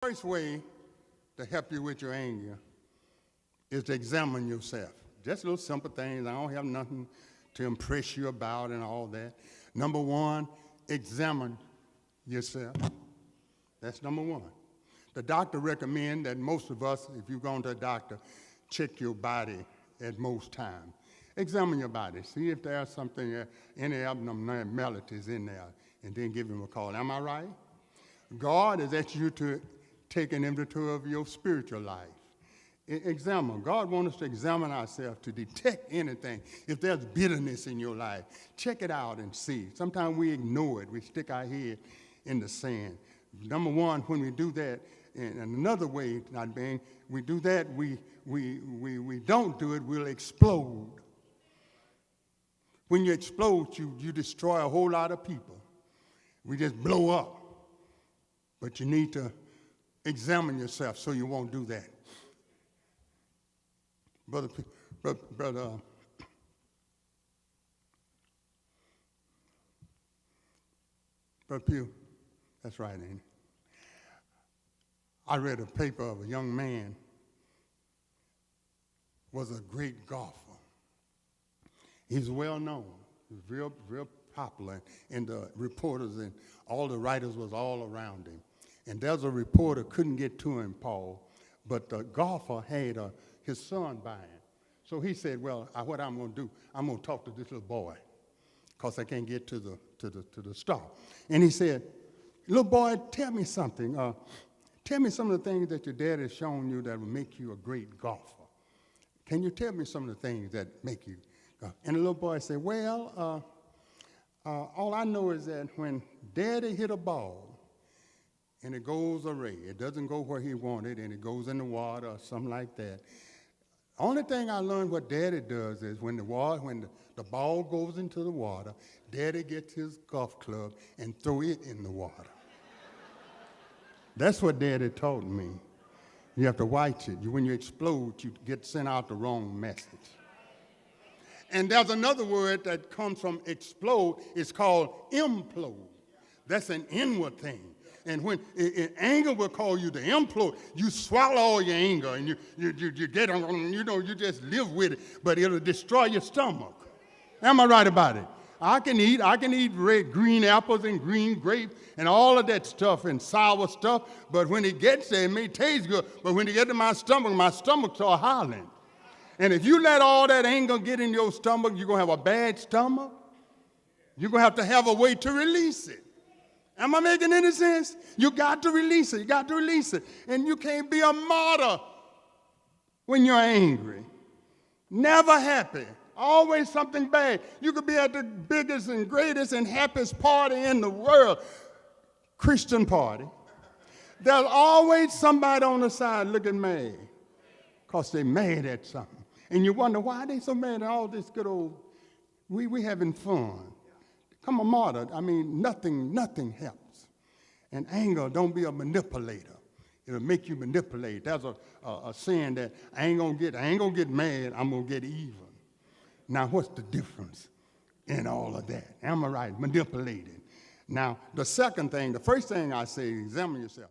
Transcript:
First way to help you with your anger is to examine yourself. Just little simple things. I don't have nothing to impress you about and all that. Number one, examine yourself. That's number one. The doctor recommends that most of us, if you've gone to a doctor, check your body at most times. Examine your body. See if there's something, any abnormalities in there, and then give him a call. Am I right? God is asking you to take an inventory of your spiritual life. Examine. God wants us to examine ourselves to detect anything. If there's bitterness in your life, check it out and see. Sometimes we ignore it. We stick our head in the sand. Number one, when we do that, and another way, not being, we do that, we don't do it, we'll explode. When you explode, you destroy a whole lot of people. We just blow up. But you need to examine yourself so you won't do that. Brother Pugh, that's right, ain't it? I read a paper of a young man was a great golfer. He's well known. He's real popular, and the reporters and all the writers was all around him. And there's a reporter couldn't get to him, Paul, but the golfer had his son by him. So he said, well, what I'm going to do, I'm going to talk to this little boy because I can't get to the star. And he said, little boy, tell me something. Tell me some of the things that your dad has shown you that will make you a great golfer. Can you tell me some of the things that make you golf? And the little boy said, well, all I know is that when Daddy hit a ball and it goes away, it doesn't go where he wanted and it goes in the water or something like that. Only thing I learned what Daddy does is when the ball goes into the water, Daddy gets his golf club and throw it in the water. That's what Daddy taught me. You have to watch it. When you explode, you get sent out the wrong message. And there's another word that comes from explode. It's called implode. That's an inward thing. And when anger will call you to implode, you swallow all your anger and you get on, you just live with it, but it'll destroy your stomach. Am I right about it? I can eat green apples and green grapes and all of that stuff and sour stuff, but when it gets there, it may taste good, but when it gets to my stomach starts hollering. And if you let all that anger get in your stomach, you're going to have a bad stomach. You're going to have a way to release it. Am I making any sense? You got to release it. You got to release it. And you can't be a martyr when you're angry. Never happy. Always something bad. You could be at the biggest and greatest and happiest party in the world, Christian party. There's always somebody on the side looking mad because they're mad at something. And you wonder, why are they so mad at all this good old, we having fun. Come a martyr, I mean, nothing helps. And anger, don't be a manipulator. It'll make you manipulate. There's a saying that I ain't gonna get mad, I'm gonna get even. Now, what's the difference in all of that? Am I right? Manipulating. Now, the first thing I say, examine yourself.